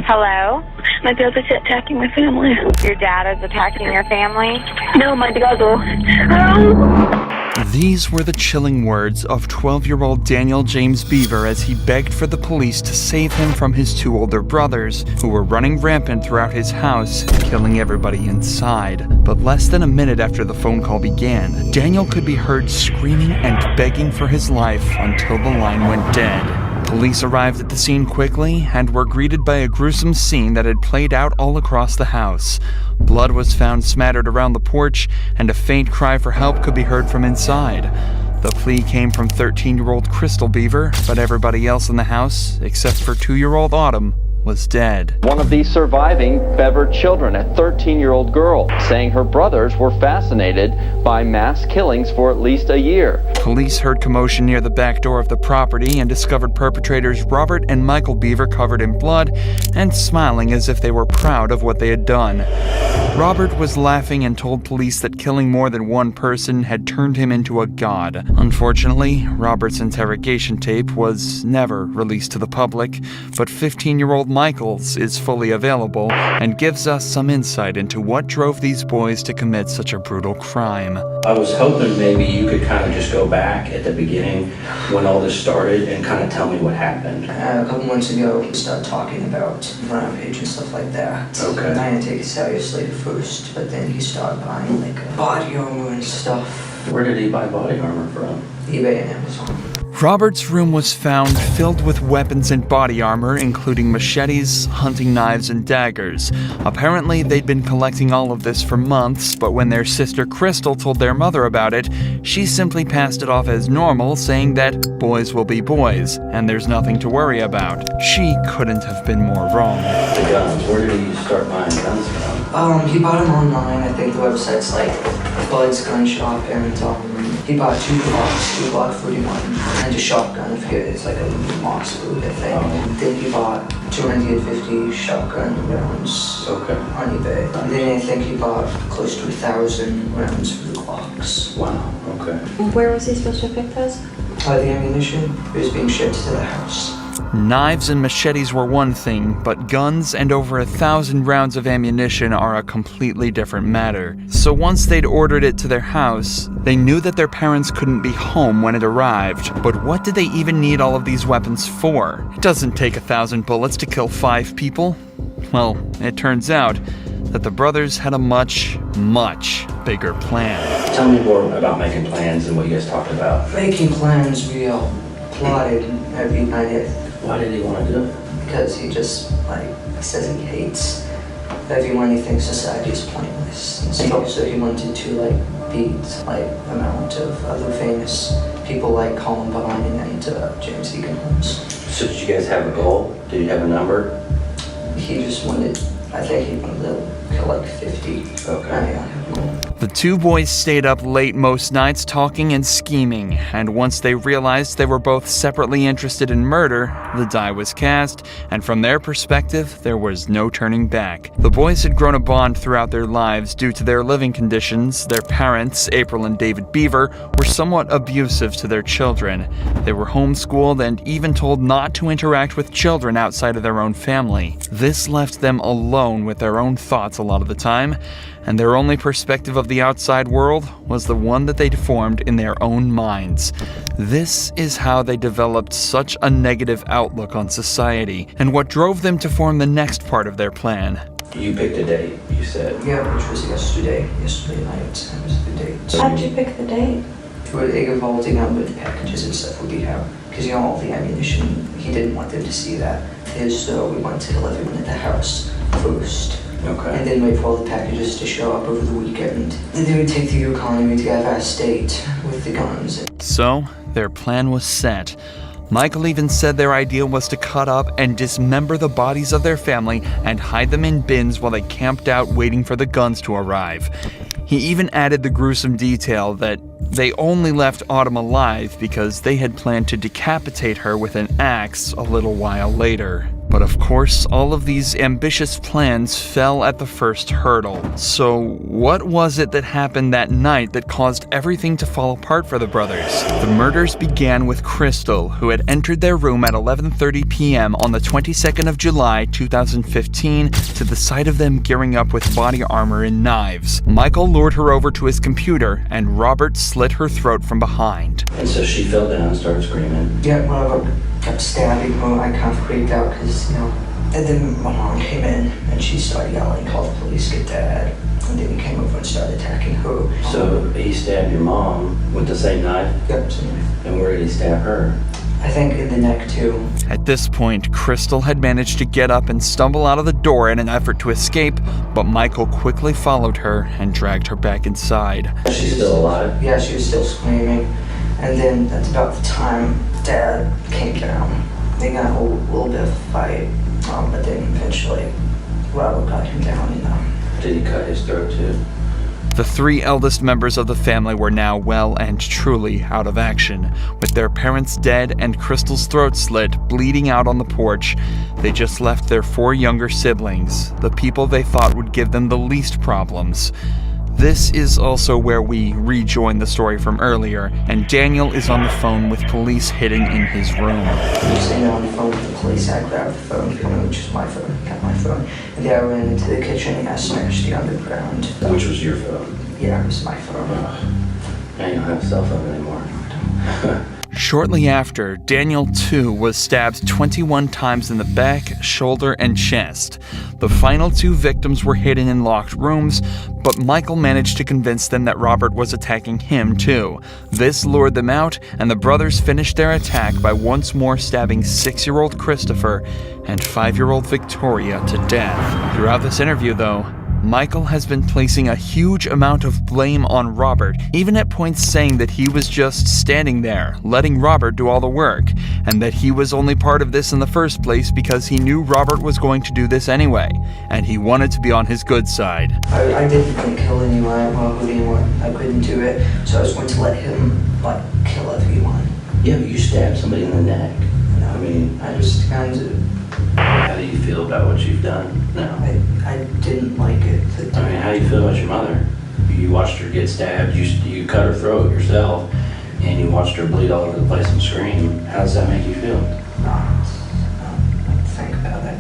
Hello? My dad's attacking my family. Your dad is attacking your family? No, my dad. These were the chilling words of 12-year-old Daniel James Beaver as he begged for the police to save him from his two older brothers, who were running rampant throughout his house, killing everybody inside. But less than a minute after the phone call began, Daniel could be heard screaming and begging for his life until the line went dead. Police arrived at the scene quickly and were greeted by a gruesome scene that had played out all across the house. Blood was found smattered around the porch, and a faint cry for help could be heard from inside. The plea came from 13-year-old Crystal Beaver, but everybody else in the house, except for 2-year-old Autumn, was dead. One of these surviving Bever children, a 13-year-old girl, saying her brothers were fascinated by mass killings for at least a year. Police heard commotion near the back door of the property and discovered perpetrators Robert and Michael Beaver covered in blood and smiling as if they were proud of what they had done. Robert was laughing and told police that killing more than one person had turned him into a god. Unfortunately, Robert's interrogation tape was never released to the public, but 15-year-old Michael's is fully available and gives us some insight into what drove these boys to commit such a brutal crime. I was hoping maybe you could kind of just go back at the beginning when all this started and kind of tell me what happened. A couple months ago, he started talking about rampage and stuff like that. Okay. I didn't take it seriously at first, but then he started buying like body armor and stuff. Where did he buy body armor from? eBay and Amazon. Robert's room was found filled with weapons and body armor, including machetes, hunting knives, and daggers. Apparently, they'd been collecting all of this for months, but when their sister Crystal told their mother about it, she simply passed it off as normal, saying that boys will be boys, and there's nothing to worry about. She couldn't have been more wrong. The guns, where did he start buying guns from? He bought them online. I think the website's like Bud's Gun Shop, and he bought two Glock 41, and a shotgun. I forget, it's like a moss boot, I think. Then he bought 250 shotgun rounds on eBay. And then I think he bought close to 1,000 rounds for the Glocks. Wow, okay. Where was he supposed to pick those? The ammunition, it was being shipped to the house. Knives and machetes were one thing, but guns and over 1,000 rounds of ammunition are a completely different matter. So once they'd ordered it to their house, they knew that their parents couldn't be home when it arrived. But what did they even need all of these weapons for? It doesn't take 1,000 bullets to kill 5 people. Well, it turns out that the brothers had a much, much bigger plan. Tell me more about making plans and what you guys talked about. Making plans, we all plotted every night. Why did he want to do it? Because he just, he says he hates everyone. He thinks society is pointless. And so he wanted to, beat, the amount of other famous people like Columbine and James Deacon Holmes. So did you guys have a goal? Did you have a number? He just wanted, I think he wanted to kill 50. Okay. The two boys stayed up late most nights talking and scheming, and once they realized they were both separately interested in murder, the die was cast, and from their perspective, there was no turning back. The boys had grown a bond throughout their lives due to their living conditions. Their parents, April and David Beaver, were somewhat abusive to their children. They were homeschooled and even told not to interact with children outside of their own family. This left them alone with their own thoughts a lot of the time, and their only perspective of the outside world was the one that they'd formed in their own minds. This is how they developed such a negative outlook on society, and what drove them to form the next part of their plan. You picked a date, you said. Yeah, which was yesterday night. That was the date. How'd you pick the date? They were vaulting out with the packages and stuff would be out. Because, all the ammunition, he didn't want them to see that. So we wanted to kill everyone at the house first. Okay. And then wait for all the packages to show up over the weekend. And they would take the Yukon and we'd have our state with the guns. So, their plan was set. Michael even said their idea was to cut up and dismember the bodies of their family and hide them in bins while they camped out waiting for the guns to arrive. He even added the gruesome detail that they only left Autumn alive because they had planned to decapitate her with an axe a little while later. But of course, all of these ambitious plans fell at the first hurdle. So what was it that happened that night that caused everything to fall apart for the brothers? The murders began with Crystal, who had entered their room at 11:30 p.m. on the 22nd of July, 2015, to the sight of them gearing up with body armor and knives. Michael lured her over to his computer, and Robert slit her throat from behind. And so she fell down and started screaming. Yeah, one of them kept stabbing her. I kind of freaked out because, and then my mom came in and she started yelling, call the police, get Dad. And then he came over and started attacking her. So he stabbed your mom with the same knife? Yep, same knife. And where did he stab her? I think in the neck too. At this point, Crystal had managed to get up and stumble out of the door in an effort to escape, but Michael quickly followed her and dragged her back inside. Is she still alive? Yeah, she was still screaming. And then that's about the time Dad came down. They got a little bit of a fight, but then eventually Robert got him down. Did he cut his throat too? The three eldest members of the family were now well and truly out of action. With their parents dead and Crystal's throat slit, bleeding out on the porch, they just left their four younger siblings, the people they thought would give them the least problems. This is also where we rejoin the story from earlier, and Daniel is on the phone with police hidden in his room. I was sitting on the phone with the police. I grabbed the phone, which is my phone, got my phone. And then I ran into the kitchen and I smashed the underground. Which was your phone? Yeah, it was my phone. Now you don't have a cell phone anymore. Shortly after, Daniel too was stabbed 21 times in the back, shoulder, and chest. The final two victims were hidden in locked rooms, but Michael managed to convince them that Robert was attacking him too. This lured them out, and the brothers finished their attack by once more stabbing 6-year-old Christopher and 5-year-old Victoria to death. Throughout this interview, though, Michael has been placing a huge amount of blame on Robert, even at points saying that he was just standing there, letting Robert do all the work, and that he was only part of this in the first place because he knew Robert was going to do this anyway, and he wanted to be on his good side. I didn't want to kill anyone or hurt anyone. I couldn't do it, so I was going to let him, kill everyone. Yeah, but you stabbed somebody in the neck. I mean, I just kind of... How do you feel about what you've done now? I didn't like it. I mean, how do you feel about your mother? You watched her get stabbed, you cut her throat yourself, and you watched her bleed all over the place and scream. How does that make you feel? No, think about it.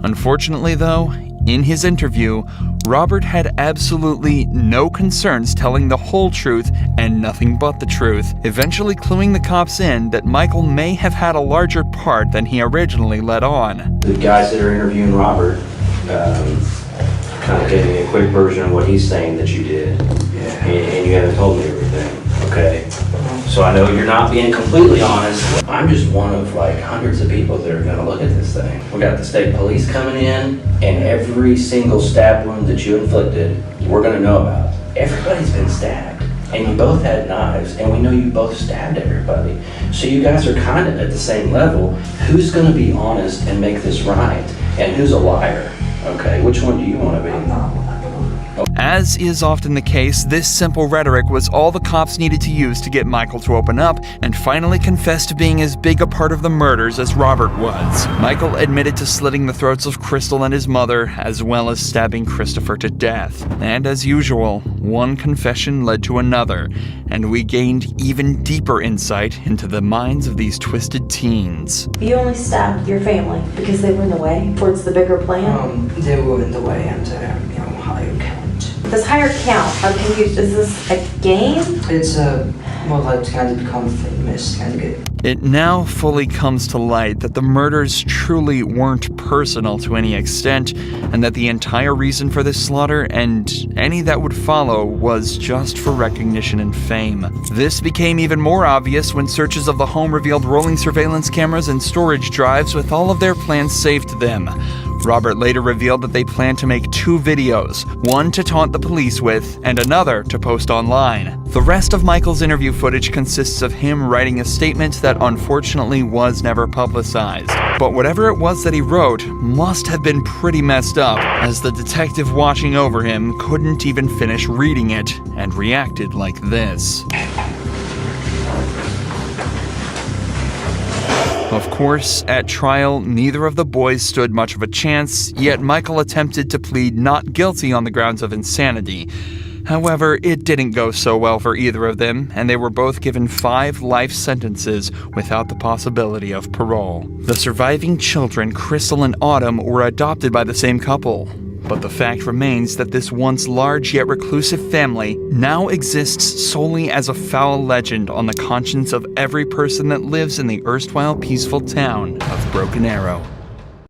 Unfortunately, though, in his interview, Robert had absolutely no concerns telling the whole truth and nothing but the truth, eventually cluing the cops in that Michael may have had a larger part than he originally let on. The guys that are interviewing Robert kind of gave me a quick version of what he's saying that you did, and you haven't told me everything, okay? So I know you're not being completely honest. I'm just one of hundreds of people that are gonna look at this thing. We got the state police coming in, and every single stab wound that you inflicted, we're gonna know about. Everybody's been stabbed, and you both had knives, and we know you both stabbed everybody. So you guys are kind of at the same level. Who's gonna be honest and make this right? And who's a liar? Okay, which one do you wanna be? As is often the case, this simple rhetoric was all the cops needed to use to get Michael to open up and finally confess to being as big a part of the murders as Robert was. Michael admitted to slitting the throats of Crystal and his mother, as well as stabbing Christopher to death. And as usual, one confession led to another, and we gained even deeper insight into the minds of these twisted teens. You only stabbed your family because they were in the way towards the bigger plan? They were in the way and higher count. This higher count, I'm confused. Is this a game? It's kind of become famous, kind of get. It now fully comes to light that the murders truly weren't personal to any extent, and that the entire reason for this slaughter, and any that would follow, was just for recognition and fame. This became even more obvious when searches of the home revealed rolling surveillance cameras and storage drives with all of their plans saved to them. Robert later revealed that they planned to make 2 videos, one to taunt the police with, and another to post online. The rest of Michael's interview footage consists of him writing a statement that unfortunately was never publicized. But whatever it was that he wrote must have been pretty messed up, as the detective watching over him couldn't even finish reading it, and reacted like this. Of course, at trial, neither of the boys stood much of a chance, yet Michael attempted to plead not guilty on the grounds of insanity. However, it didn't go so well for either of them, and they were both given 5 life sentences without the possibility of parole. The surviving children, Crystal and Autumn, were adopted by the same couple. But the fact remains that this once large yet reclusive family now exists solely as a foul legend on the conscience of every person that lives in the erstwhile peaceful town of Broken Arrow.